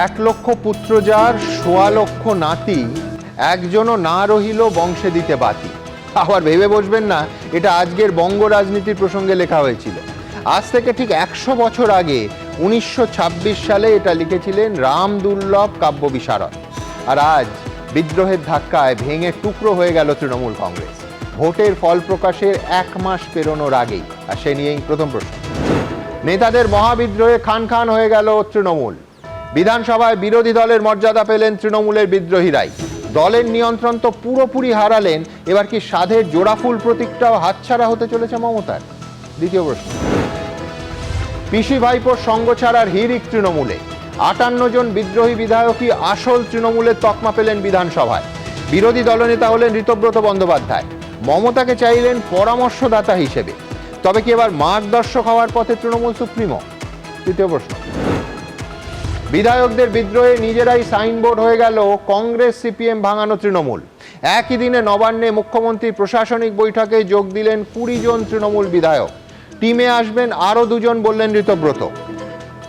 1,00,000 পুত্র যার 1,00,000 নাতি, একজনও না রহিল বংশে দিতে বাতি। আবার ভেবে বসবেন না এটা আজকের বঙ্গ রাজনীতির প্রসঙ্গে লেখা হয়েছিল। আজ থেকে ঠিক 100 বছর আগে 1926 সালে এটা লিখেছিলেন রামদুর্লভ কাব্য বিশারদ। আর আজ বিদ্রোহের ধাক্কায় ভেঙে টুকরো হয়ে গেল তৃণমূল কংগ্রেস, ভোটের ফল প্রকাশের 1 মাস পেরোনোর আগেই। আর সে নিয়েই প্রথম প্রশ্ন। নেতাদের মহাবিদ্রোহে খান খান হয়ে গেল তৃণমূল। বিধানসভায় বিরোধী দলের মর্যাদা পেলেন তৃণমূলের বিদ্রোহীরাই। দলের নিয়ন্ত্রণ তো পুরোপুরি হারালেন, এবার কি সাধের জোড়াফুল প্রতীকটাও হাতছাড়া হতে চলেছে মমতার? দ্বিতীয় প্রশ্ন। পিসি ভাইপোর সঙ্গ ছাড়ার হিড়িক তৃণমূলে। 58 জন বিদ্রোহী বিধায়কই আসল তৃণমূলের তকমা পেলেন বিধানসভায়। বিরোধী দলনেতা হলেন ঋতব্রত বন্দ্যোপাধ্যায়। মমতাকে চাইলেন পরামর্শদাতা হিসেবে। তবে কি এবার মার্গদর্শক হওয়ার পথে তৃণমূল সুপ্রিমো? তৃতীয় প্রশ্ন। বিধায়কদের বিদ্রোহে নিজেরাই সাইনবোর্ড হয়ে গেল কংগ্রেস সিপিএম ভাঙানো তৃণমূল। একই দিনে নবান্নে মুখ্যমন্ত্রীর প্রশাসনিক বৈঠকে যোগ দিলেন 20 জন তৃণমূল বিধায়ক। টিমে আসবেন আরো 2 জন বললেন ঋতব্রত।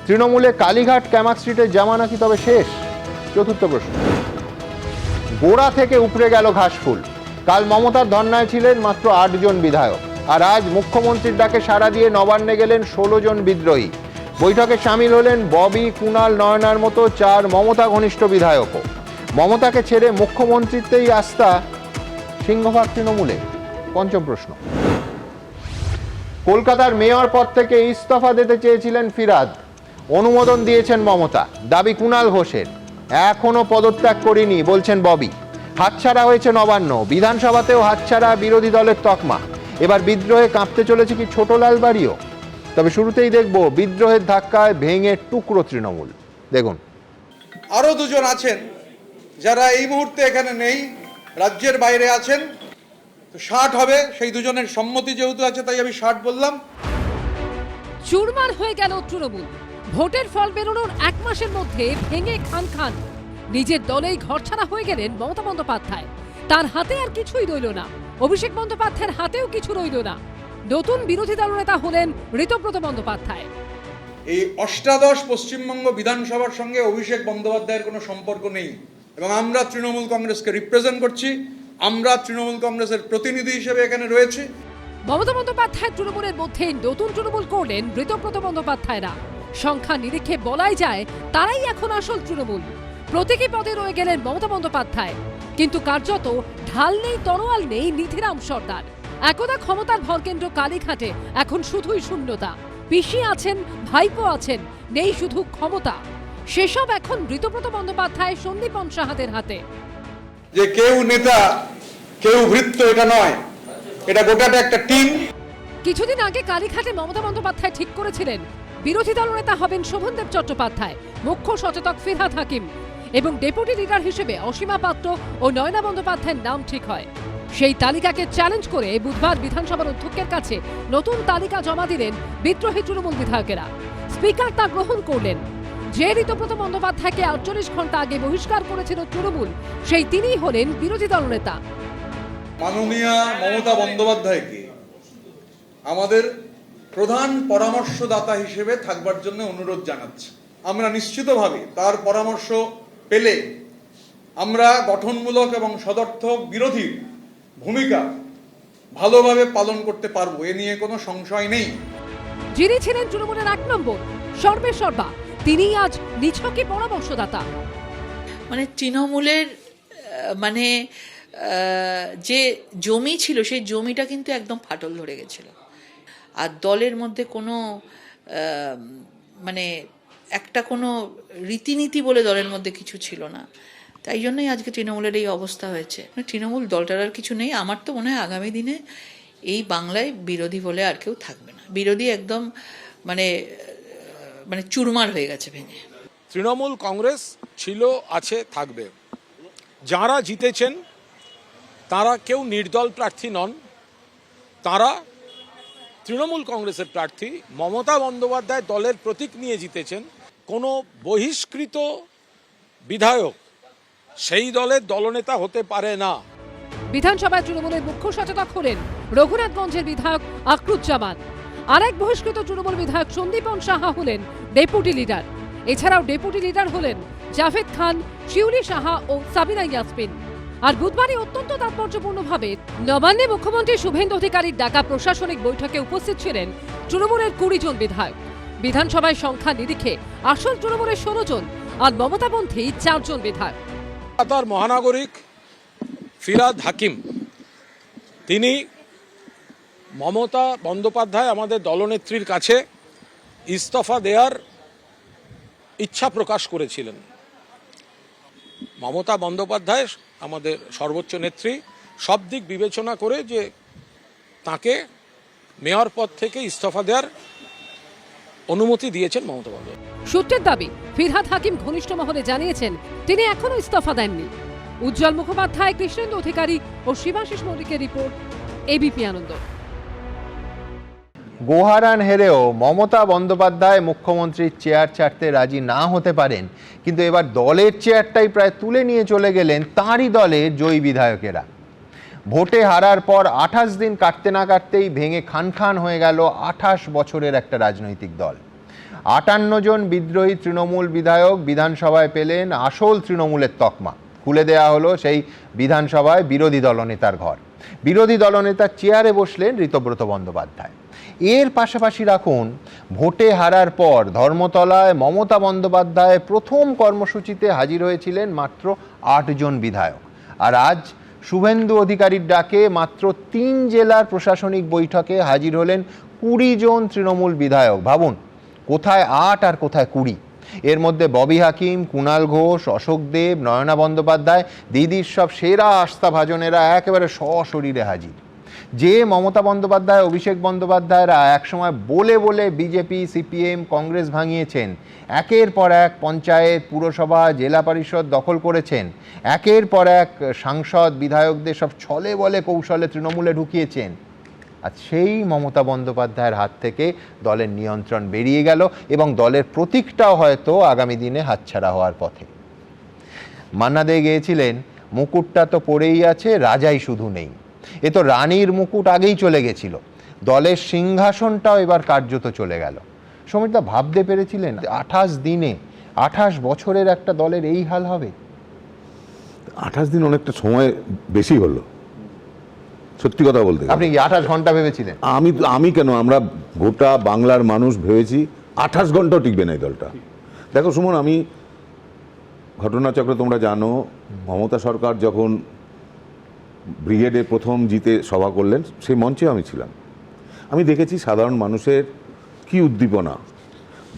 তৃণমূলে কালীঘাট ক্যামাক স্ট্রিটের জামানা কি তবে শেষ? চতুর্থ প্রশ্ন। গোড়া থেকে উপড়ে গেল ঘাসফুল। কাল মমতার ধর্নায় ছিলেন মাত্র 8 জন বিধায়ক। আর আজ মুখ্যমন্ত্রীর ডাকে সাড়া দিয়ে নবান্নে গেলেন 16 জন বিদ্রোহী। বৈঠকে সামিল হলেন ববি, কুণাল, নয়নার মতো 4 মমতা ঘনিষ্ঠ বিধায়কও। মমতাকে ছেড়ে মুখ্যমন্ত্রীতেই আস্থা সিংহভাগ তৃণমূলে। পঞ্চম প্রশ্ন। কলকাতার মেয়র পদ থেকে ইস্তফা দিতে চেয়েছিলেন ফিরহাদ। অনুমোদন দিয়েছেন মমতা। দাবি কুণাল ঘোষের। এখনো পদত্যাগ করিনি বলছেন ববি। হাতছাড়া হয়েছে নবান্ন, বিধানসভাতেও হাতছাড়া বিরোধী দলের তকমা। এবার বিদ্রোহে কাঁপতে চলেছে কি ছোট লালবাড়িও? তবে শুরুতেই দেখব বিদ্রোহের ধাক্কায় ভেঙে টুকরো তৃণমূল। দেখুন, আরো 2 জন আছেন যারা এই মুহূর্তে এখানে নেই, রাজ্যের বাইরে আছেন। তো 60 হবে, সেই 2 জনের সম্মতি যেহেতু আছে তাই আমি 60 বললাম। চুরমার হয়ে গেল তৃণমূল। ভোটের ফল বেরোনোর 1 মাসের মধ্যে ভেঙে খান খান। নিজের দলেই ঘরছাড়া হয়ে গেলেন মমতা বন্দ্যোপাধ্যায়। তার হাতে আর কিছুই রইল না। অভিষেক বন্দ্যোপাধ্যায়ের হাতেও কিছু রইল না। নতুন বিরোধী দলনেতা হলেন ঋতব্রত বন্দ্যোপাধ্যায়। এই অষ্টাদশ পশ্চিমবঙ্গ বিধানসভার সঙ্গে অভিষেক বন্দ্যোপাধ্যায়ের কোনো সম্পর্ক নেই এবং আমরা তৃণমূল কংগ্রেসকে রিপ্রেজেন্ট করছি। আমরা তৃণমূল কংগ্রেসের প্রতিনিধি হিসেবে এখানে রয়েছি। মমতা বন্দ্যোপাধ্যায় তৃণমূলের মধ্যে নতুন তৃণমূল করলেন ঋতব্রত বন্দ্যোপাধ্যায়রা। সংখ্যা নিরীক্ষে বলাই যায় তারাই এখন আসল তৃণমূল। প্রতীকী পদে রয়ে গেলেন মমতা বন্দ্যোপাধ্যায়, কিন্তু কার্যত ঢাল নেই, তরোয়াল নেই নিধিরাম সর্দার। একদা ক্ষমতার ভরকেন্দ্র কালীঘাটে এখন শুধুই শূন্যতা। পিসি আছেন, ভাইপো আছেন, নেই শুধু ক্ষমতা। সেসব এখন ঋতব্রত বন্দ্যোপাধ্যায়, সন্দীপন সাহাদের হাতে। যে কেউ নেতা কেউ ভৃত্য এটা নয়, এটা গোটাটা একটা টিম। কিছুদিন আগে কালীঘাটে মমতা বন্দ্যোপাধ্যায় ঠিক করেছিলেন বিরোধী দলনেতা হবেন শোভনদেব চট্টোপাধ্যায়, মুখ্য সচেতক ফিরহাদ হাকিম এবং ডেপুটি লিডার হিসেবে অসীমা পাত্র ও নয়না বন্দ্যোপাধ্যায়ের নাম ঠিক হয়। সেই তালিকাকে চ্যালেঞ্জ করে বুধবার বিধানসভার অধ্যক্ষের কাছে নতুন তালিকা জমা দিলেন বিদ্রোহী তৃণমূল বিধায়কেরা। স্পিকার তা গ্রহণ করলেন। যে ঋতব্রত বন্দ্যোপাধ্যায়কে 48 ঘন্টা আগে বহিষ্কার করেছিল তৃণমূল, সেই তিনিই হলেন বিরোধী দলনেতা। মাননীয়া মমতা বন্দ্যোপাধ্যায়কে আমাদের প্রধান পরামর্শদাতা হিসেবে থাকবার জন্য অনুরোধ জানাচ্ছি। আমরা নিশ্চিতভাবে তার পরামর্শ পেলে আমরা গঠনমূলক এবং সদর্থক বিরোধী ভূমিকা ভালোভাবে পালন করতে পারবো, এ নিয়ে কোনো সংশয় নেই। যিনি ছিলেন তৃণমূলের 1 নম্বর সর্বেসর্বা, তিনিই আজ নিছকই পরামর্শদাতা। মানে তৃণমূলের যে জমি ছিল সেই জমিটা কিন্তু একদম ফাটল ধরে গেছিল। আর দলের মধ্যে কোনো একটা কোনো রীতিনীতি বলে দলের মধ্যে কিছু ছিল না। তাই জন্যই আজকে তৃণমূলের এই অবস্থা হয়েছে। তৃণমূল দলটার আর কিছু নেই। আমার তো মনে হয় আগামী দিনে এই বাংলায় বিরোধী বলে আর কেউ থাকবে না। বিরোধী একদম চুরমার হয়ে গেছে ভেঙে। তৃণমূল কংগ্রেস ছিল, আছে, থাকবে। যারা জিতেছেন তারা কেউ নির্দল প্রার্থী নন, তারা তৃণমূল কংগ্রেসের প্রার্থী। মমতা বন্দ্যোপাধ্যায় দলের প্রতীক নিয়ে জিতেছেন। কোনো বহিষ্কৃত বিধায়ক সেই দলের দলনেতা হতে পারে না। বিধানসভায় তৃণমূলের মুখ্য সচেতক হলেন রঘুনাথগঞ্জের বিধায়ক আকরুজ্জামান। আরেক বহিষ্কৃত তৃণমূল বিধায়ক সন্দীপন সাহা হলেন ডেপুটি লিডার। এছাড়াও ডেপুটি লিডার হলেন জাভেদ খান, শিউলি সাহা ও সাবিনা ইয়াসমিন। আর বুধবারই অত্যন্ত তাৎপর্যপূর্ণভাবে নবান্নে মুখ্যমন্ত্রী শুভেন্দু অধিকারীর ডাকা প্রশাসনিক বৈঠকে উপস্থিত ছিলেন তৃণমূলের 20 জন বিধায়ক। বিধানসভায় সংখ্যা নিরিখে আসল তৃণমূলের 16 জন আর মমতাপন্থী 4 জন বিধায়ক। কলকাতার মহানাগরিক ফিরহাদ হাকিম তিনি মমতা বন্দ্যোপাধ্যায় আমাদের দলনেত্রীর কাছে ইস্তফা দেওয়ার ইচ্ছা প্রকাশ করেছিলেন। মমতা বন্দ্যোপাধ্যায় আমাদের সর্বোচ্চ নেত্রী সব দিক বিবেচনা করে যে তাকে মেয়র পদ থেকে ইস্তফা দেওয়ার অনুমতি দিয়েছেন মমতা বন্দ্যোপাধ্যায়। সূত্রের দাবি, ফিরহাদ হাকিম ঘনিষ্ঠ মহলে জানিয়েছেন তিনি এখনো ইস্তফা দেননি। উজ্জ্বল মুখোপাধ্যায়, কৃষ্ণেন্দু অধিকারী ও শিবাশিস মল্লিকের রিপোর্ট, এবিপি আনন্দ। গোহারান হেরেও মমতা বন্দ্যোপাধ্যায় মুখ্যমন্ত্রীর চেয়ার ছাড়তে রাজি না হতে পারেন, কিন্তু এবার দলের চেয়ারটাই প্রায় তুলে নিয়ে চলে গেলেন তাঁরই দলের জয়ী বিধায়কেরা। ভোটে হারার পর 28 দিন কাটতে না কাটতেই ভেঙে খান খান হয়ে গেল 28 বছরের একটা রাজনৈতিক দল। 58 জন বিদ্রোহী তৃণমূল বিধায়ক বিধানসভায় পেলেন আসল তৃণমূলের তকমা। খুলে দেয়া হলো সেই বিধানসভায় বিরোধী দলনেতার ঘর। বিরোধী দলনেতার চেয়ারে বসলেন ঋতব্রত বন্দ্যোপাধ্যায়। এর পাশাপাশি রাখুন, ভোটে হারার পর ধর্মতলায় মমতা বন্দ্যোপাধ্যায় প্রথম কর্মসূচিতে হাজির হয়েছিলেন মাত্র 8 জন বিধায়ক। আর আজ শুভেন্দু অধিকারীর ডাকে মাত্র 3 জেলার প্রশাসনিক বৈঠকে হাজির হলেন 20 জন তৃণমূল বিধায়ক। ভাবুন, কোথায় 8 আর কোথায় 20। এর মধ্যে ববি হাকিম, কুণাল ঘোষ, অশোক দেব, নয়না বন্দ্যোপাধ্যায়, দিদির সব সেরা আস্থাভাজনেরা একেবারে সশরীরে হাজির। যে মমতা বন্দ্যোপাধ্যায়, অভিষেক বন্দ্যোপাধ্যায়রা একসময় বলে বলে বিজেপি, সিপিএম, কংগ্রেস ভাঙিয়েছেন, একের পর এক পঞ্চায়েত, পুরসভা, জেলা পরিষদ দখল করেছেন, একের পর এক সাংসদ, বিধায়কদের সব ছলে বলে কৌশলে তৃণমূলে ঢুকিয়েছেন। আর সেই মমতা বন্দ্যোপাধ্যায়ের হাত থেকে দলের নিয়ন্ত্রণ বেরিয়ে গেল এবং দলের প্রতীকটাও হয়তো আগামী দিনে হাতছাড়া হওয়ার পথে। মান্না দে গিয়েছিলেন, মুকুটটা তো পড়েই আছে, রাজাই শুধু নেই। এ তো রানীর মুকুট আগেই চলে গেছিল, দলের সিংহাসনটাও এবার কার্যত চলে গেল। সমীরদা, ভাবতে পেরেছিলেন 28 দিনে 28 বছরের একটা দলের এই হাল হবে? 28 দিন অনেকটা সময় বেশি হলো, সত্যি কথা বলতে। আপনি কি 28 ঘন্টা ভেবেছিলেন? আমি কেন, আমরা গোটা বাংলার মানুষ ভেবেছি 28 ঘন্টাও টিকবে না এই দলটা। দেখো সুমন, আমি ঘটনাচক্র তোমরা জানো, মমতা সরকার যখন ব্রিগেডে প্রথম জিতে সভা করলেন, সেই মঞ্চে আমি ছিলাম। আমি দেখেছি সাধারণ মানুষের কি উদ্দীপনা,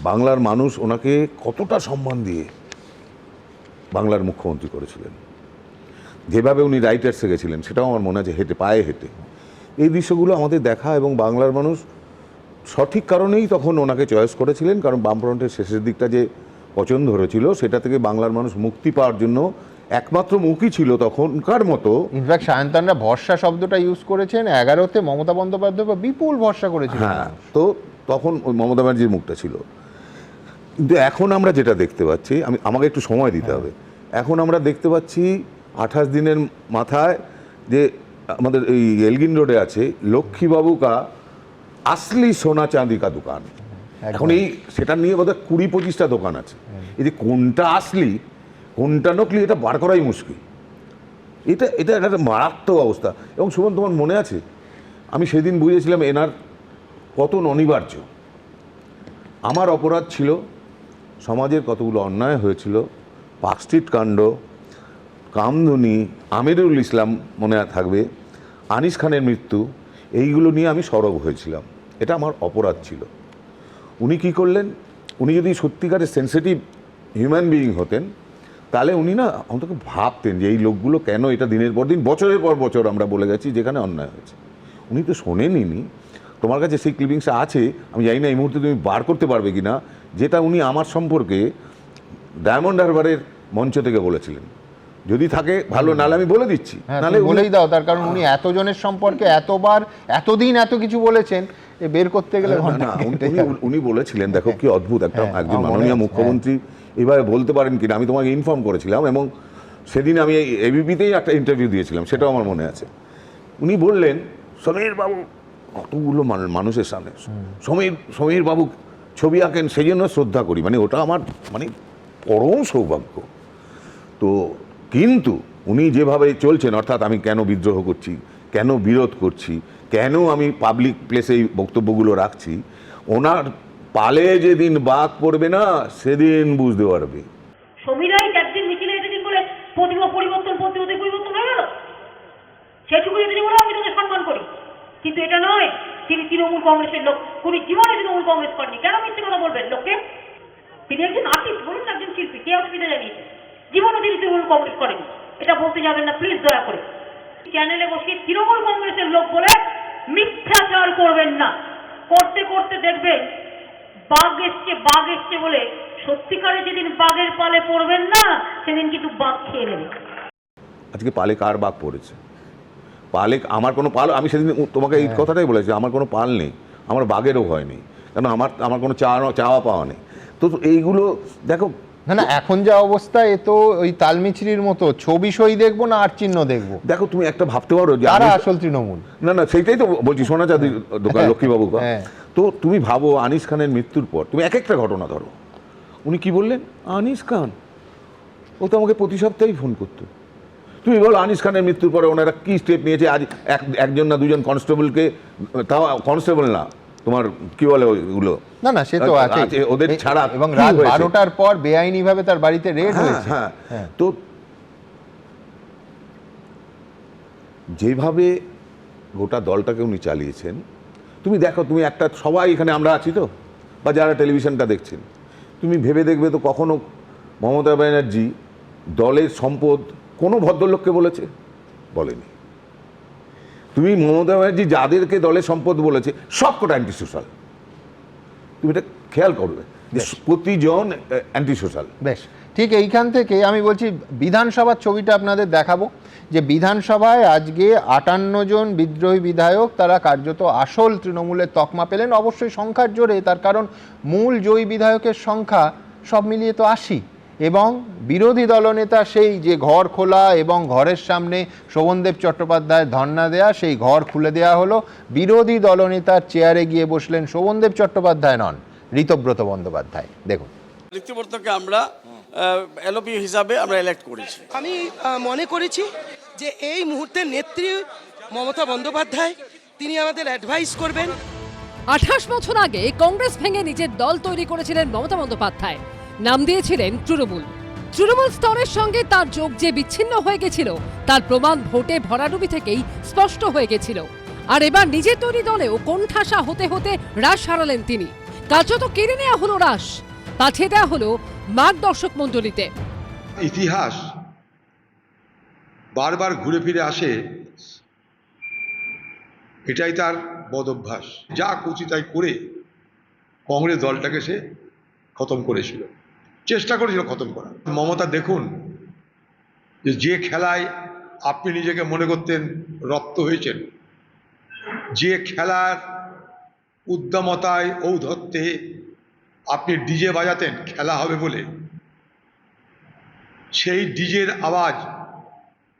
বাংলার মানুষ ওনাকে কতটা সম্মান দিয়ে বাংলার মুখ্যমন্ত্রী করেছিলেন। যেভাবে উনি রাইটার্সে গেছিলেন সেটাও আমার মনে আছে, হেঁটে, পায়ে হেঁটে। এই দৃশ্যগুলো আমাদের দেখা, এবং বাংলার মানুষ সঠিক কারণেই তখন ওনাকে চয়েস করেছিলেন, কারণ বামফ্রন্টের শেষের দিকটা যে পছন্দ হয়েছিল সেটা থেকে বাংলার মানুষ মুক্তি পাওয়ার জন্য একমাত্র মুখই ছিল তখনকার মতো। ইনফ্যাক্ট সায়ন্তানরা ভরসা শব্দটা ইউজ করেছেন, 11তে মমতা বন্দ্যোপাধ্যায় বিপুল ভরসা করেছিলেন। হ্যাঁ, তো তখন ওই মমতা ব্যানার্জির মুখটা ছিল। কিন্তু এখন আমরা যেটা দেখতে পাচ্ছি, আমাকে একটু সময় দিতে হবে, এখন আমরা দেখতে পাচ্ছি 28 দিনের মাথায় যে আমাদের এই এলগিন রোডে আছে লক্ষ্মীবাবু কা আসলি সোনা চাঁদি কা দোকান। এখন এই সেটা নিয়ে বোধহয় 20-25টা দোকান আছে। এই যে কোনটা আসলি কোনটা নকলি এটা বার করাই মুশকিল। এটা একটা মারাত্মক অবস্থা। এবং সুমন, তোমার মনে আছে আমি সেদিন বুঝেছিলাম এনার পতন অনিবার্য। আমার অপরাধ ছিল, সমাজের কতগুলো অন্যায় হয়েছিল, পার্কস্ট্রিট কাণ্ড, কামধুনি, আমিরুল ইসলাম মনে থাকবে, আনিস খানের মৃত্যু, এইগুলো নিয়ে আমি সরব হয়েছিলাম। এটা আমার অপরাধ ছিল। উনি কি করলেন, উনি যদি সত্যিকারের সেন্সিটিভ হিউম্যান বিইং হতেন, তাহলে উনি না অন্তত ভাবতেন যে এই লোকগুলো কেন এটা দিনের পর দিন, বছরের পর বছর আমরা বলে গেছি যেখানে অন্যায় হয়েছে। উনি তো শোনেনই। তোমার কাছে সেই ক্লিপিংসটা আছে, আমি জানি না এই মুহূর্তে তুমি বার করতে পারবে কি না, যেটা উনি আমার সম্পর্কে ডায়মন্ড হারবারের মঞ্চ থেকে বলেছিলেন। যদি থাকে ভালো, নাহলে আমি বলে দিচ্ছি। নাহলে বলেই দাও, তার কারণ উনি এতজনের সম্পর্কে এতবার এতদিন এত কিছু বলেছেন, বের করতে গেলে উনি বলেছিলেন, দেখো কি অদ্ভুত একজন মাননীয় মুখ্যমন্ত্রী এইভাবে বলতে পারেন কিনা। আমি তোমাকে ইনফর্ম করেছিলাম এবং সেদিন আমি এবিপিতেই একটা ইন্টারভিউ দিয়েছিলাম, সেটাও আমার মনে আছে। উনি বললেন, সমীর বাবু, কতগুলো মানুষের সামনে সমীর বাবু ছবি আঁকেন, সেই জন্য শ্রদ্ধা করি, মানে ওটা আমার মানে পরম সৌভাগ্য। তো কিন্তু উনি যেভাবে চলছেন, অর্থাৎ আমি কেন বিদ্রোহ করছি, কেন বিরোধ করছি, কেন আমি পাবলিক প্লেসে এই বক্তব্যগুলো রাখছি, ওনার পালে যেদিন বাঘ পড়বে না সেদিন বুঝতে পারবে। সমীরাই একদিন মিছিলে এসেছেন বলে পরিবর্তন হয়ে গেল, সেটুকু যদি বলে আমি তোকে সম্মান করি, কিন্তু এটা নয় তিনি তৃণমূল কংগ্রেসের লোক, উনি জীবনে তৃণমূল কংগ্রেস করেনি, কেন মিথ্যে কথা বলবেন লোককে? তিনি একজন আর্টিস্ট, বলুন একজন শিল্পী, কে অসুবিধা জানিয়েছে? জীবনে তিনি তৃণমূল কংগ্রেস করেনি, এটা বলতে যাবেন না প্লিজ, দয়া করে। চ্যানেলে বসে তৃণমূল কংগ্রেসের লোক বলে মিথ্যাচার করবেন না, করতে করতে দেখবেন বাঘ এসছে বলে সত্যিকারে যেদিন বাঘের পালে পড়বেন না সেদিন কিন্তু বাঘ খেয়ে নেবে। আজকে পালে কার বাঘ পড়েছে? পালে আমার কোনো পাল, আমি সেদিন তোমাকে এই কথাটাই বলেছি, আমার কোনো পাল নেই, আমার বাঘেরও ভয় নেই, কারণ আমার কোনো চাওয়া পাওয়া নেই। তো এইগুলো দেখো না, এখন যা অবস্থা, এ তো ওই তালমিছরির মতো, ছবি সই দেখবো না আর চিহ্ন দেখবো। দেখো তুমি একটা ভাবতে পারো যে তারা আসল তৃণমূল না, সেইটাই তো বলছি, সোনা চাঁদির দোকান লক্ষ্মীবাবু। তো তুমি ভাবো আনিস খানের মৃত্যুর পর তুমি এক একটা ঘটনা ধরো, উনি কি বললেন? আনিস খান, ও তো আমাকে প্রতি সপ্তাহেই ফোন করতো। তুমি বলো আনিস খানের মৃত্যুর পরে ওনারা কি স্টেপ নিয়েছে? আজ একজন না দুজন কনস্টেবলকে, তাও কনস্টেবল না, তোমার কি বলে ওইগুলো, না সে তো আছে, ওদের ছাড়া, এবং রাত 12টার পর বেআইনি ভাবে তার বাড়িতে রেড হয়েছে। হ্যাঁ, তো যেভাবে গোটা দলটাকে উনি চালিয়েছেন, তুমি দেখো, তুমি একটা, সবাই এখানে আমরা আছি তো, বা যারা টেলিভিশনটা দেখছেন, তুমি ভেবে দেখবে তো কখনো মমতা ব্যানার্জি দলের সম্পদ কোনো ভদ্রলোককে বলেছে? বলেনি। তুমি মমতা ব্যানার্জি যাদেরকে দলের সম্পদ বলেছে সব কটা অ্যান্টি সোশ্যাল, তুমি এটা খেয়াল করবে যে প্রতিজন অ্যান্টি সোশ্যাল। বেশ, ঠিক এইখান থেকে আমি বলছি বিধানসভার ছবিটা আপনাদের দেখাবো, যে বিধানসভায় আজকে 58 জন বিদ্রোহী বিধায়ক, তারা কার্যত আসল তৃণমূলের তকমা পেলেন, অবশ্যই সংখ্যার জোরে, তার কারণ মূল জয়ী বিধায়কের সংখ্যা সব মিলিয়ে তো 80, এবং বিরোধী দলনেতা সেই যে ঘর খোলা এবং ঘরের সামনে শোভনদেব চট্টোপাধ্যায় ধর্ণা দেয়া, সেই ঘর খুলে দেয়া হলো, বিরোধী দলনেতার চেয়ারে গিয়ে বসলেন শোভনদেব চট্টোপাধ্যায় নন, ঋতব্রত বন্দ্যোপাধ্যায়। দেখুন, ঋতব্রতকে আমরা এলপি হিসাবে আমরা ইলেক্ট করেছি। আমি মনে করেছি যে এই মুহূর্তে নেত্রী মমতা বন্দ্যোপাধ্যায়, তিনি আমাদের অ্যাডভাইস করবেন। 28 বছর আগে কংগ্রেস ভেঙে নিজের দল তৈরি করেছিলেন মমতা বন্দ্যোপাধ্যায়, নাম দিয়েছিলেন তৃণমূল। তৃণমূল স্তরের সঙ্গে তার যোগ যে বিচ্ছিন্ন হয়ে গেছিল তার প্রমাণ ভোটে ভরাডুবি থেকেই স্পষ্ট হয়ে গেছিল। আর এবার নিজের তৈরি দলেও কোণঠাসা হতে হতে রাশ হারালেন তিনি। কার্যত কেড়ে নেওয়া হলো রাশ, পাঠিয়ে দেওয়া হলো মার্গদর্শক মণ্ডলীতে। ইতিহাস বারবার ঘুরে ফিরে আসে, এটাই তার বদঅভ্যাস। যা খুশি তাই করে কংগ্রেস দলটাকে সে খতম করেছিল, চেষ্টা করেছিল খতম করা। মমতা দেখুন, যে খেলায় আপনি নিজেকে মনে করতেন রপ্ত হয়েছেন, যে খেলার উদ্দামতায় ঔদ্ধত্যে আপনি ডিজে বাজাতেন খেলা হবে বলে, সেই ডিজের আওয়াজ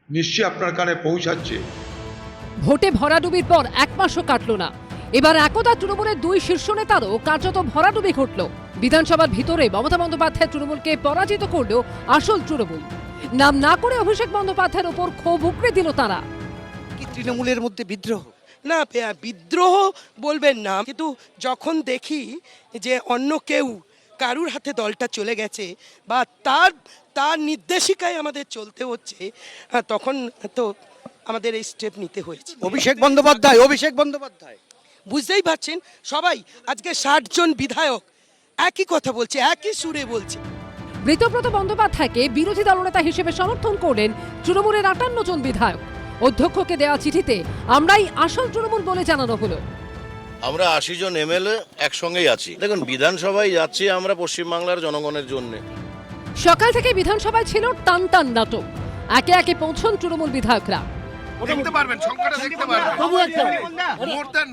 নিশ্চয়ই আপনার কানে পৌঁছাচ্ছে। ভোটে ভরাডুবির পর 1 মাসও কাটল না, এবার একদা তৃণমূলের 2 শীর্ষ নেতারও কার্যত ভরাডুবি ঘটল। বিধানসভার ভিতরে মমতা বন্দ্যোপাধ্যায় তৃণমূলকে পরাজিত করল আসল তৃণমূল। নাম না করে অভিষেক বন্দ্যোপাধ্যায়ের ওপর ক্ষোভ উগড়ে দিল তারা। কি তৃণমূলের মধ্যে বিদ্রোহ? না, বিদ্রোহ বলবেন না, কিন্তু যখন দেখি যে অন্য কেউ, কারুর হাতে দলটা চলে গেছে বা তার নির্দেশিকায় আমাদের চলতে হচ্ছে, তখন তো আমাদের এই স্টেপ নিতে হয়েছে। অভিষেক বন্দ্যোপাধ্যায় বুঝতেই পারছেন সবাই, আজকে 60 জন বিধায়ক একই কথা বলছে, একই সুরে বলছে। ঋতব্রত বন্দ্যোপাধ্যায়কে বিরোধী দলনেতা হিসেবে সমর্থন করলেন তৃণমূলের 58 জন বিধায়ক। অধ্যক্ষকে দেওয়া চিঠিতে আমরাই আসল তৃণমূল বলে জানানো হলো। আমরা 80 জন এমএলএ একসঙ্গেই আছি। দেখুন, বিধানসভায় যাচ্ছি আমরা পশ্চিমবাংলার জনগণের জন্য। সকাল থেকে বিধানসভায় ছিল টান টান নাটক, একে একে পৌঁছন তৃণমূল বিধায়করা। দেখতে পারবেন, সংখ্যাটা দেখতে পারবেন,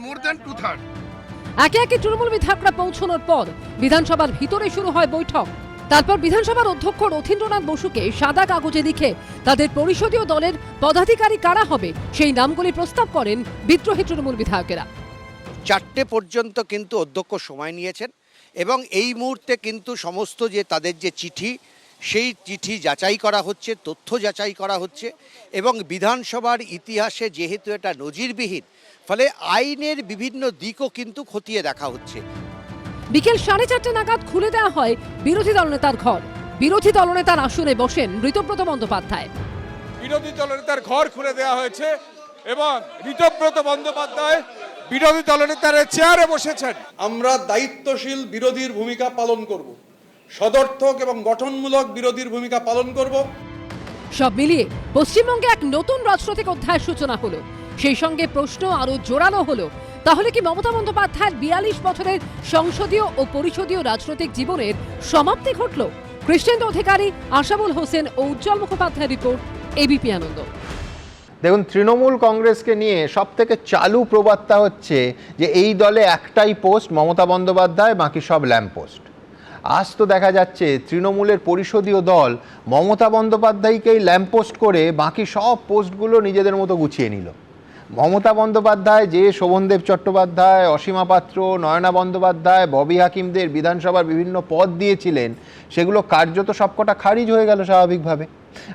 মোর দ্যান 2/3। একে একে তৃণমূল বিধায়করা পৌঁছানোর পর বিধানসভার ভিতরে শুরু হয় বৈঠক। তারপর বিধানসভার অধ্যক্ষ রথীন্দ্রনাথ বসুকে সাদা কাগজে লিখে তাদের পরিষদীয় দলের পদাধিকারী কারা হবে সেই নামগুলি প্রস্তাব করেন বিদ্রোহী তৃণমূল বিধায়কেরা। 4টে পর্যন্ত কিন্তু অধ্যক্ষ সময় নিয়েছেন এবং এই মুহূর্তে কিন্তু সমস্ত যে তাদের যে চিঠি সেই চিঠি যাচাই করা হচ্ছে, তথ্য যাচাই করা হচ্ছে এবং বিধানসভার ইতিহাসে যেহেতু এটা নজিরবিহীন, ফলে আইনের বিভিন্ন দিকও কিন্তু খতিয়ে দেখা হচ্ছে। বিকেল 4:30 নাগাদ খুলে দেওয়া হয় বিরোধী দলনেতার ঘর। বিরোধী দলনেতার আসনে বসেন ঋতব্রত বন্দ্যোপাধ্যায়। বিরোধী দলনেতার ঘর খুলে দেওয়া হয়েছে এবং ঋতব্রত বন্দ্যোপাধ্যায় বিরোধী দলনেতার চেয়ারে বসেছেন। আমরা দায়িত্বশীল বিরোধীর ভূমিকা পালন করব, সদর্থক এবং গঠনমূলক বিরোধীর ভূমিকা পালন করব। সব মিলিয়ে পশ্চিমবঙ্গে এক নতুন রাজনৈতিক অধ্যায়ের সূচনা হলো। সেই সঙ্গে প্রশ্ন আরো জোরালো হলো, তাহলে কি মমতা বন্দ্যোপাধ্যায়ের 42 বছরের সংসদীয় ও পরিষদীয় রাজনৈতিক জীবনের সমাপ্তি ঘটল? কৃষ্ণেন্দু অধিকারী, আশাবুল হোসেন ও উজ্জ্বল মুখোপাধ্যায়ের রিপোর্ট, এবিপি আনন্দ। দেখুন, তৃণমূল কংগ্রেসকে নিয়ে সব থেকে চালু প্রবাদটা হচ্ছে যে এই দলে একটাই পোস্ট মমতা বন্দ্যোপাধ্যায়, বাকি সব ল্যাম্প পোস্ট। আজ তো দেখা যাচ্ছে তৃণমূলের পরিষদীয় দল মমতা বন্দ্যোপাধ্যায়কেই ল্যাম্পপোস্ট করে বাকি সব পোস্টগুলো নিজেদের মতো গুছিয়ে নিল। মমতা বন্দ্যোপাধ্যায় যে শোভনদেব চট্টোপাধ্যায়, অসীমা পাত্র, নয়না বন্দ্যোপাধ্যায়, ববি হাকিমদের বিধানসভার বিভিন্ন পদ দিয়েছিলেন, সেগুলো কার্যত সবকটা খারিজ হয়ে গেল স্বাভাবিকভাবে।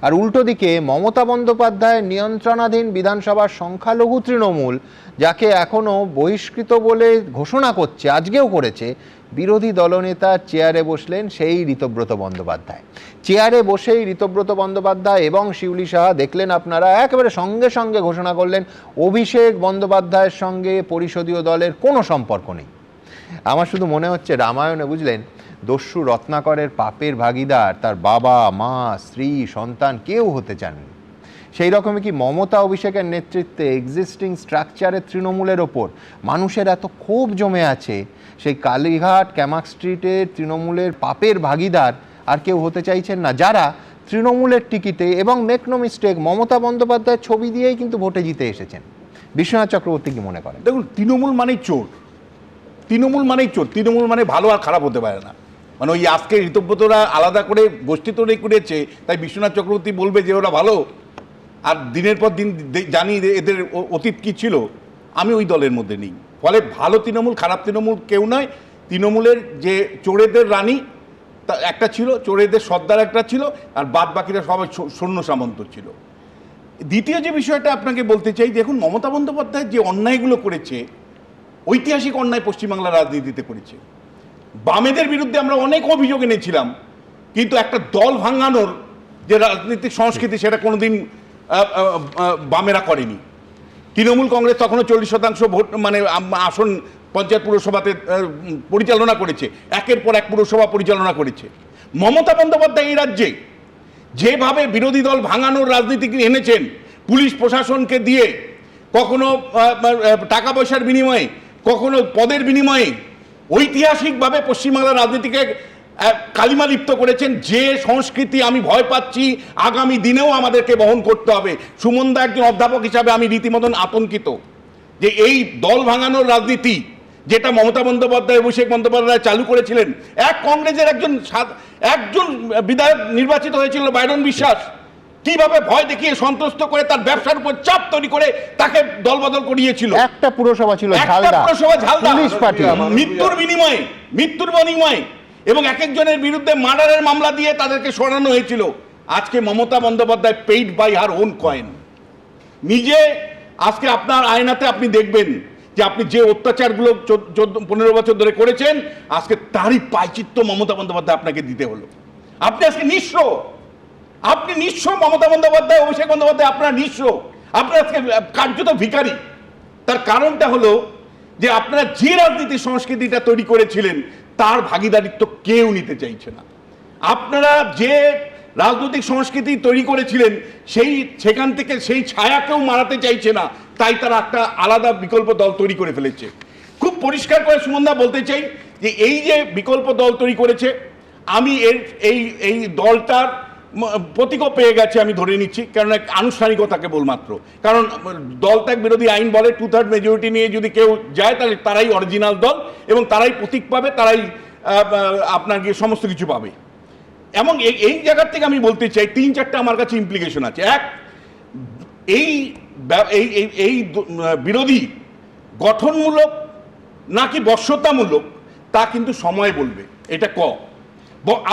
আর উল্টো দিকে মমতা বন্দ্যোপাধ্যায়ের নিয়ন্ত্রণাধীন বিধানসভার সংখ্যালঘু তৃণমূল, যাকে এখনও বহিষ্কৃত বলে ঘোষণা করছে, আজকেও করেছে, বিরোধী দলনেতার চেয়ারে বসলেন সেই ঋতব্রত বন্দ্যোপাধ্যায়। চেয়ারে বসেই ঋতব্রত বন্দ্যোপাধ্যায় এবং শিউলি সাহা দেখলেন আপনারা একেবারে সঙ্গে সঙ্গে ঘোষণা করলেন অভিষেক বন্দ্যোপাধ্যায়ের সঙ্গে পরিষদীয় দলের কোনো সম্পর্ক নেই। আমার শুধু মনে হচ্ছে রামায়ণে, বুঝলেন, দস্যু রত্নাকরের পাপের ভাগিদার তার বাবা, মা, স্ত্রী, সন্তান কেউ হতে চাননি। সেই রকমই কি মমতা অভিষেকের নেতৃত্বে এক্সিস্টিং স্ট্রাকচারের তৃণমূলের ওপর মানুষের এত ক্ষোভ জমে আছে, সেই কালীঘাট ক্যামাক স্ট্রিটের তৃণমূলের পাপের ভাগিদার আর কেউ হতে চাইছেন না, যারা তৃণমূলের টিকিটে এবং মেক নো মিস্টেক মমতা বন্দ্যোপাধ্যায়ের ছবি দিয়েই কিন্তু ভোটে জিতে এসেছেন। বিশ্বনাথ চক্রবর্তী কি মনে করেন? দেখুন, তৃণমূল মানেই চোর, তৃণমূল মানেই চোর, তৃণমূল মানে ভালো আর খারাপ হতে পারে না। মানে ওই আজকে ঋতব্রতরা আলাদা করে গোষ্ঠী তৈরি করেছে, তাই বিশ্বনাথ চক্রবর্তী বলবে যে ওরা ভালো, আর দিনের পর দিন জানি এদের অতীত কী ছিল। আমি ওই দলের মধ্যে নেই। ফলে ভালো তৃণমূল খারাপ তৃণমূল কেউ নয়। তৃণমূলের যে চোরেদের রানী তা একটা ছিল, চোরেদের সর্দার একটা ছিল, আর বাদ বাকিরা সবাই সৈন্য সামন্ত ছিল। দ্বিতীয় যে বিষয়টা আপনাকে বলতে চাই, দেখুন মমতা বন্দ্যোপাধ্যায় যে অন্যায়গুলো করেছে, ঐতিহাসিক অন্যায় পশ্চিমবাংলার রাজনীতিতে করেছে। বামেদের বিরুদ্ধে আমরা অনেক অভিযোগ এনেছিলাম, কিন্তু একটা দল ভাঙানোর যে রাজনৈতিক সংস্কৃতি, সেটা কোনোদিন বামেরা করেনি। তৃণমূল কংগ্রেস তখনও 40% ভোট মানে আসন পঞ্চায়েত পুরসভাতে পরিচালনা করেছে, একের পর এক পুরসভা পরিচালনা করেছে। মমতা বন্দ্যোপাধ্যায় এই রাজ্যে যেভাবে বিরোধী দল ভাঙানোর রাজনীতি এনেছেন, পুলিশ প্রশাসনকে দিয়ে, কখনো টাকা পয়সার বিনিময়ে, কখনো পদের বিনিময়ে, ঐতিহাসিকভাবে পশ্চিমবাংলার রাজনীতিকে কালিমা লিপ্ত করেছেন। যে সংস্কৃতি আমি ভয় পাচ্ছি আগামী দিনেও আমাদেরকে বহন করতে হবে। সুমনদা একজন অধ্যাপক হিসাবে আমি রীতিমতন আতঙ্কিত যে এই দল ভাঙানোর রাজনীতি যেটা মমতা বন্দ্যোপাধ্যায়, অভিষেক বন্দ্যোপাধ্যায় চালু করেছিলেন। এক কংগ্রেসের একজন বিধায়ক নির্বাচিত হয়েছিল বাইরন বিশ্বাস, কিভাবে ভয় দেখিয়ে সন্তুষ্ট করে তার ব্যবসার উপর চাপ তৈরি করে তাকে দলবদল করিয়েছিল। একটা পুরসভা ছিল ঝালদা, পুলিশ পাঠিয়ে মৃত্যুর বিনিময়ে এবং এক একজনের বিরুদ্ধে মার্ডারের মামলা দিয়ে তাদেরকে সরানো হয়েছিল। আজকে Mamata Bandyopadhyay paid by her own coin. নিজে আজকে আপনার আয়নাতে আপনি দেখবেন যে আপনি যে অত্যাচারগুলো 14-15 বছর ধরে করেছেন, আজকে তারই পায়চিত্য মমতা বন্দ্যোপাধ্যায় আপনাকে দিতে হলো। আপনি আজকে নিঃস্ব, আপনি নিঃস্ব। মমতা বন্দ্যোপাধ্যায়, অভিষেক বন্দ্যোপাধ্যায় আপনার নিঃস্ব, আপনার আজকে কার্যত ভিখারি। তার কারণটা হলো যে আপনারা যে রাজনীতির সংস্কৃতিটা তৈরি করেছিলেন, তার ভাগিদারিত্ব কেউ নিতে চাইছে না। আপনারা যে রাজনৈতিক সংস্কৃতি তৈরি করেছিলেন, সেখান থেকে সেই ছায়া কেউ মারাতে চাইছে না, তাই তারা একটা আলাদা বিকল্প দল তৈরি করে ফেলেছে। খুব পরিষ্কার করে সুমনদা বলতে চাই যে এই যে বিকল্প দল তৈরি করেছে, আমি এই দলটার প্রতীকও পেয়ে গেছে আমি ধরে নিচ্ছি, কারণ এক আনুষ্ঠানিকতা কেবলমাত্র। কারণ দলত্যাগ বিরোধী আইন বলে 2/3 মেজরিটি নিয়ে যদি কেউ যায়, তাহলে তারাই অরিজিনাল দল এবং তারাই প্রতীক পাবে, তারাই আপনার গিয়ে সমস্ত কিছু পাবে। এবং এই জায়গার থেকে আমি বলতে চাই 3-4টা আমার কাছে ইমপ্লিকেশন আছে। এক, এই বিরোধী গঠনমূলক নাকি বশ্যতামূলক তা কিন্তু সময় বলবে। এটা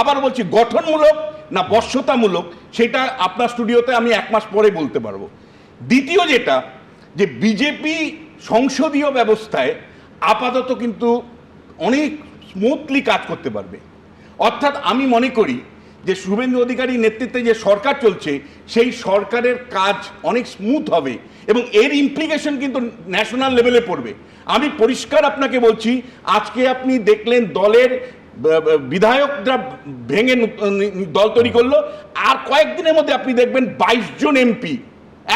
আবার বলছি গঠনমূলক না বশ্যতামূলক, সেটা আপনার স্টুডিওতে আমি 1 মাস পরে বলতে পারবো। দ্বিতীয় যেটা, যে বিজেপি সংসদীয় ব্যবস্থায় আপাতত কিন্তু অনেক স্মুথলি কাজ করতে পারবে। অর্থাৎ আমি মনে করি যে শুভেন্দু অধিকারীর নেতৃত্বে যে সরকার চলছে, সেই সরকারের কাজ অনেক স্মুথ হবে এবং এর ইমপ্লিকেশন কিন্তু ন্যাশনাল লেভেলে পড়বে। আমি পরিষ্কার আপনাকে বলছি, আজকে আপনি দেখলেন দলের বিধায়করা ভেঙে দল তৈরি করলো, আর কয়েকদিনের মধ্যে আপনি দেখবেন 22 জন এমপি,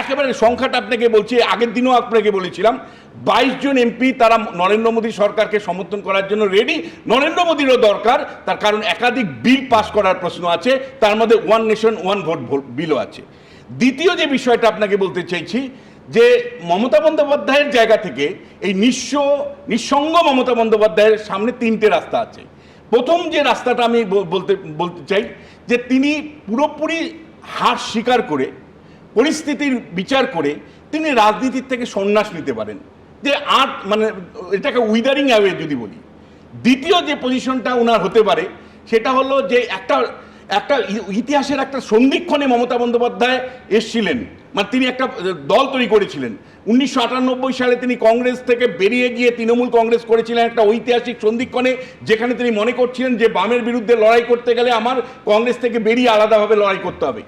একেবারে সংখ্যাটা আপনাকে বলছি, আগের দিনও আপনাকে বলেছিলাম, 22 জন এমপি তারা নরেন্দ্র মোদী সরকারকে সমর্থন করার জন্য রেডি। নরেন্দ্র মোদীরও দরকার, তার কারণ একাধিক বিল পাস করার প্রশ্ন আছে, তার মধ্যে ওয়ান নেশন ওয়ান ভোট বিলও আছে। দ্বিতীয় যে বিষয়টা আপনাকে বলতে চাইছি, যে মমতা বন্দ্যোপাধ্যায়ের জায়গা থেকে এই নিঃসঙ্গ মমতা বন্দ্যোপাধ্যায়ের সামনে 3টে রাস্তা আছে। প্রথম যে রাস্তাটা আমি বলতে চাই, যে তিনি পুরোপুরি হার স্বীকার করে পরিস্থিতির বিচার করে তিনি রাজনীতির থেকে সন্ন্যাস নিতে পারেন, যে আর মানে এটাকে উইদারিং অ্যাওয়ে যদি বলি। দ্বিতীয় যে পজিশনটা ওনার হতে পারে, সেটা হলো যে একটা ইতিহাসের একটা সন্ধিক্ষণে মমতা বন্দ্যোপাধ্যায় এসছিলেন, মানে তিনি একটা দল তৈরি করেছিলেন। 1998 সালে তিনি কংগ্রেস থেকে বেরিয়ে গিয়ে তৃণমূল কংগ্রেস করেছিলেন একটা ঐতিহাসিক সন্ধিক্ষণে, যেখানে তিনি মনে করছিলেন যে বামের বিরুদ্ধে লড়াই করতে গেলে আমার কংগ্রেস থেকে বেরিয়ে আলাদাভাবে লড়াই করতে হবে।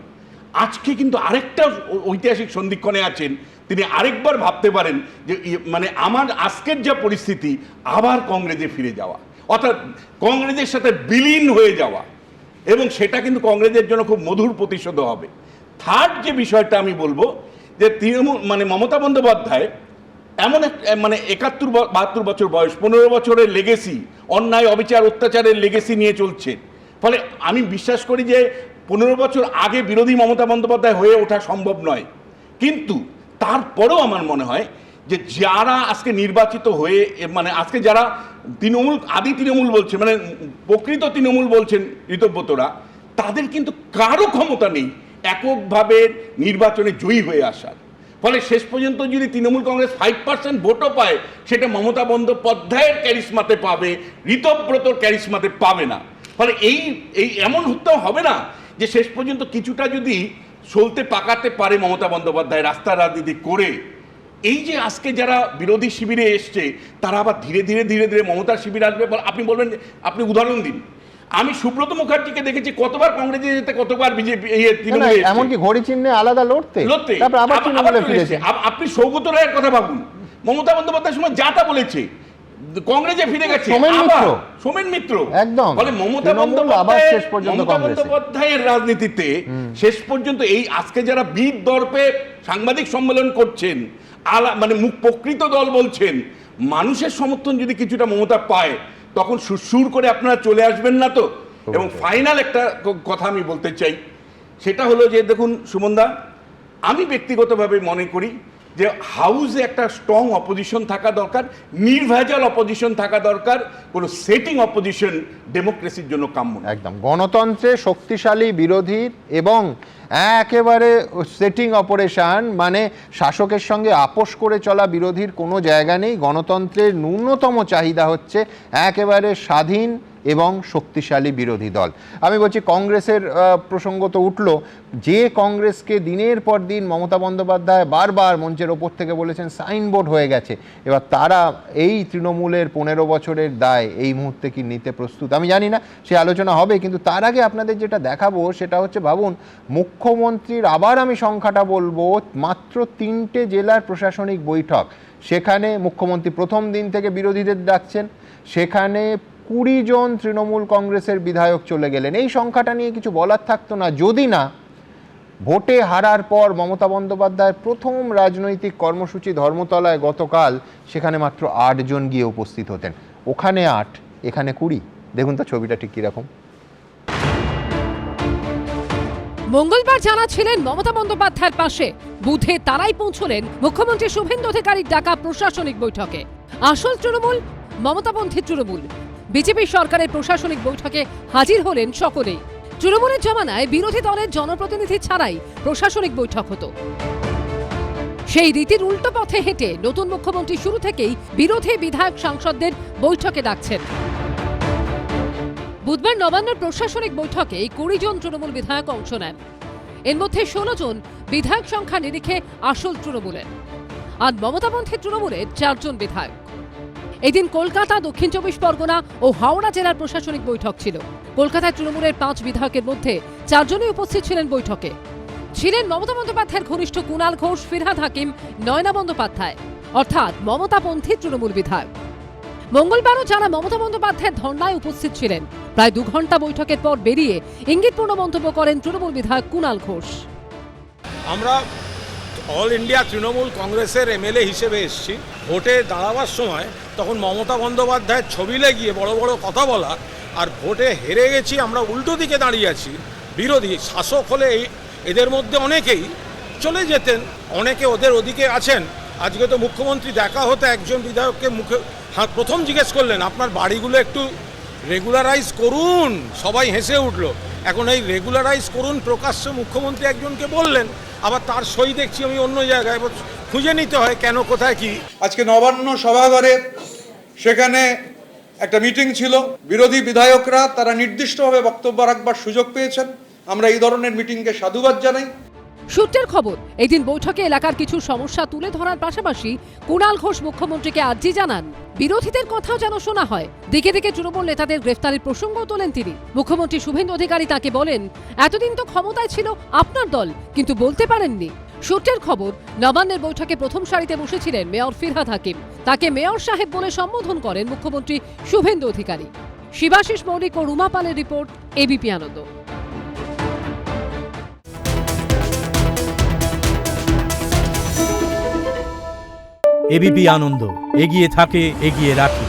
আজকে কিন্তু আরেকটা ঐতিহাসিক সন্ধিক্ষণে আছেন, তিনি আরেকবার ভাবতে পারেন যে মানে আমার আজকের যা পরিস্থিতি, আবার কংগ্রেসে ফিরে যাওয়া, অর্থাৎ কংগ্রেসের সাথে বিলীন হয়ে যাওয়া, এবং সেটা কিন্তু কংগ্রেসের জন্য খুব মধুর প্রতিশোধ হবে। থার্ড যে বিষয়টা আমি বলবো, যে তৃণমূল মানে মমতা বন্দ্যোপাধ্যায় এমন এক মানে 71-72 বছর বয়স, 15 বছরের লেগেসি, অন্যায় অবিচার অত্যাচারের লেগেসি নিয়ে চলছে। ফলে আমি বিশ্বাস করি যে 15 বছর আগে বিরোধী মমতা বন্দ্যোপাধ্যায় হয়ে ওঠা সম্ভব নয়, কিন্তু তারপরেও আমার মনে হয় যে যারা আজকে নির্বাচিত হয়ে মানে আজকে যারা তৃণমূল আদি তৃণমূল বলছে, মানে প্রকৃত তৃণমূল বলছেন ঋতব্রতরা, তাদের কিন্তু কারো ক্ষমতা নেই এককভাবে নির্বাচনে জয়ী হয়ে আসার। ফলে শেষ পর্যন্ত যদি তৃণমূল কংগ্রেস 5% ভোটও পায়, সেটা মমতা বন্দ্যোপাধ্যায়ের ক্যারিসমাতে পাবে, ঋতব্রতর ক্যারিসমাতে পাবে না। ফলে এই এমন হত্যা হবে না যে শেষ পর্যন্ত কিছুটা যদি সলতে পাকাতে পারে মমতা বন্দ্যোপাধ্যায় রাস্তা রাজনীতি করে, এই যে আজকে যারা বিরোধী শিবিরে এসছে, তারা আবার ধীরে ধীরে মমতার শিবিরে আসবে। আপনি বলবেন, আপনি উদাহরণ দিন। আমি সুব্রত মুখার্জিকে দেখেছি কতবার কংগ্রেসে যেতে, কতবার বিজেপি এমনকি ঘড়ি চিহ্নে আলাদা লড়তে, তারপর আবার তৃণমূলে ফিরেছে। আপনি সৌগত রায়ের কথা ভাবুন, মমতা বন্দ্যোপাধ্যায়ের সময় যা তা বলেছে, কংগ্রেসে ফিরে গেছে সোমেন মিত্র, একদম। ফলে মমতা বন্দ্যোপাধ্যায়ের রাজনীতিতে শেষ পর্যন্ত এই আজকে যারা বীর দর্পে সাংবাদিক সম্মেলন করছেন, মানে মুখ প্রকৃত দল বলছেন, মানুষের সমর্থন যদি কিছুটা মমতা পায়, তখন সুর করে আপনারা চলে আসবেন না তো। এবং ফাইনাল একটা কথা আমি বলতে চাই, সেটা হলো যে দেখুন সুমনদা, আমি ব্যক্তিগতভাবে মনে করি যে হাউসে একটা স্ট্রং অপোজিশন থাকা দরকার, নির্ভেজাল অপোজিশন থাকা দরকার, কোনো সেটিং অপোজিশন ডেমোক্রেসির জন্য কাম্য না। একদম গণতন্ত্রে শক্তিশালী বিরোধীর এবং একেবারে সেটিং অপারেশন মানে শাসকের সঙ্গে আপোষ করে চলা বিরোধীর কোনো জায়গা নেই। গণতন্ত্রের ন্যূনতম চাহিদা হচ্ছে একেবারে স্বাধীন এবং শক্তিশালী বিরোধী দল। আমি বলছি কংগ্রেসের প্রসঙ্গ তো উঠল, যে কংগ্রেসকে দিনের পর দিন মমতা বন্দ্যোপাধ্যায় বারবার মঞ্চের ওপর থেকে বলেছেন সাইনবোর্ড হয়ে গেছে, এবার তারা এই তৃণমূলের 15 বছরের দায় এই মুহূর্তে কি নিতে প্রস্তুত? আমি জানি না, সে আলোচনা হবে, কিন্তু তার আগে আপনাদের যেটা দেখাবো সেটা হচ্ছে, ভাবুন মুখ্যমন্ত্রীর, আবার আমি সংখ্যাটা বলবো, মাত্র 3টে জেলার প্রশাসনিক বৈঠক, সেখানে মুখ্যমন্ত্রী প্রথম দিন থেকে বিরোধীদের ডাকছেন, সেখানে 20 জন তৃণমূল কংগ্রেসের বিধায়ক চলে গেলেন। এই সংখ্যাটা নিয়ে কিছু বলার থাকতো না যদি না ভোটে হারার পর মমতা বন্দ্যোপাধ্যায়ের প্রথম রাজনৈতিক কর্মসূচি ধর্মতলায় গতকাল, সেখানে মাত্র 8 জন গিয়ে উপস্থিত হতেন। ওখানে 8, এখানে 20। দেখুন তো ছবিটা ঠিক কিরকম। মঙ্গলবার যারা ছিলেন মমতা বন্দ্যোপাধ্যায়ের পাশে, বুথে তারাই পৌঁছলেন মুখ্যমন্ত্রী শুভেন্দু অধিকারীর ডাকা প্রশাসনিক বৈঠকে। আসল তৃণমূল, মমতাপন্থী তৃণমূল, বিজেপি সরকারের প্রশাসনিক বৈঠকে হাজির হলেন সকলেই। তৃণমূলের জমানায় বিরোধী দলের জনপ্রতিনিধি ছাড়াই প্রশাসনিক বৈঠক হতো। সেই রীতির উল্টো পথে হেঁটে নতুন মুখ্যমন্ত্রী শুরু থেকেই বিরোধী বিধায়ক সাংসদদের বৈঠকে ডাকছেন। বুধবার নবান্নের প্রশাসনিক বৈঠকে 20 জন তৃণমূল বিধায়ক অংশ নেন। এর মধ্যে 16 জন বিধায়ক সংখ্যা নিরিখে আসল তৃণমূলের, আর মমতাপন্থী তৃণমূলের 4 জন বিধায়ক। এদিন কলকাতা, দক্ষিণ 24 পরগনা ও হাওড়া জেলার প্রশাসনিক বৈঠক ছিল। কলকাতায় তৃণমূলের 5 বিধায়কের মধ্যে 4 জনই উপস্থিত ছিলেন বৈঠকে। ছিলেন মমতা বন্দ্যোপাধ্যায়ের ঘনিষ্ঠ কুণাল ঘোষ, ফিরহাদ হাকিম, নয়না বন্দ্যোপাধ্যায়, অর্থাৎ মমতাপন্থী তৃণমূল বিধায়ক। মঙ্গলবারও যারা মমতা বন্দ্যোপাধ্যায়ের ধর্নায় উপস্থিত ছিলেন, প্রায় 2 ঘন্টা বৈঠকের পর বেরিয়ে ইঙ্গিতপূর্ণ মন্তব্য করেন তৃণমূল বিধায়ক কুণাল ঘোষ। আমরা অল ইন্ডিয়া তৃণমূল কংগ্রেসের এমএলএ হিসেবে এসেছি। ভোটে দাঁড়াবার সময় তখন মমতা বন্দ্যোপাধ্যায়ের ছবি লাগিয়ে বড় বড় কথা বলা, আর ভোটে হেরে গেছি আমরা উল্টো দিকে দাঁড়িয়ে আছি। বিরোধী শাসক হলে এদের মধ্যে অনেকেই চলে যেতেন, অনেকে ওদের ওদিকে আছেন। আজকে তো মুখ্যমন্ত্রী দেখা হতে একজন বিধায়ককে প্রথম জিজ্ঞেস করলেন, আপনার বাড়িগুলো একটু রেগুলারাইজ করুন। সবাই হেসে উঠল। এখন এই রেগুলারাইজ করুন প্রকাশ্যে মুখ্যমন্ত্রী একজনকে বললেন, আবার তার সই দেখছি আমি অন্য জায়গায়। খুঁজে নিতে হয় কেন, কোথায় কি। আজকে নবান্ন সভাঘরে সেখানে একটা মিটিং ছিল। বিরোধী বিধায়করা তারা নির্দিষ্টভাবে বক্তব্য রাখবার সুযোগ পেয়েছেন। আমরা এই ধরনের মিটিংকে সাধুবাদ জানাই। সূত্রের খবর, এদিন বৈঠকে এলাকার কিছু সমস্যা তুলে ধরার পাশাপাশি কুণাল ঘোষ মুখ্যমন্ত্রীকে আর্জি জানান বিরোধীদের কথাও যেন শোনা হয়। দিকে দিকে তৃণমূল নেতাদের গ্রেফতারের প্রসঙ্গ তোলেন তিনি। মুখ্যমন্ত্রী শুভেন্দু অধিকারী তাকে বলেন, এতদিন তো ক্ষমতায় ছিল আপনার দল, কিন্তু বলতে পারেননি। সূত্রের খবর, নবান্নের বৈঠকে প্রথম সারিতে বসেছিলেন মেয়র ফিরহাদ হাকিম। তাকে মেয়র সাহেব বলে সম্বোধন করেন মুখ্যমন্ত্রী শুভেন্দু অধিকারী। শিবাশিস মৌলিক ও রুমা পালের রিপোর্ট, এবিপি আনন্দ। এবিপি আনন্দ, এগিয়ে থাকে, এগিয়ে রাখে।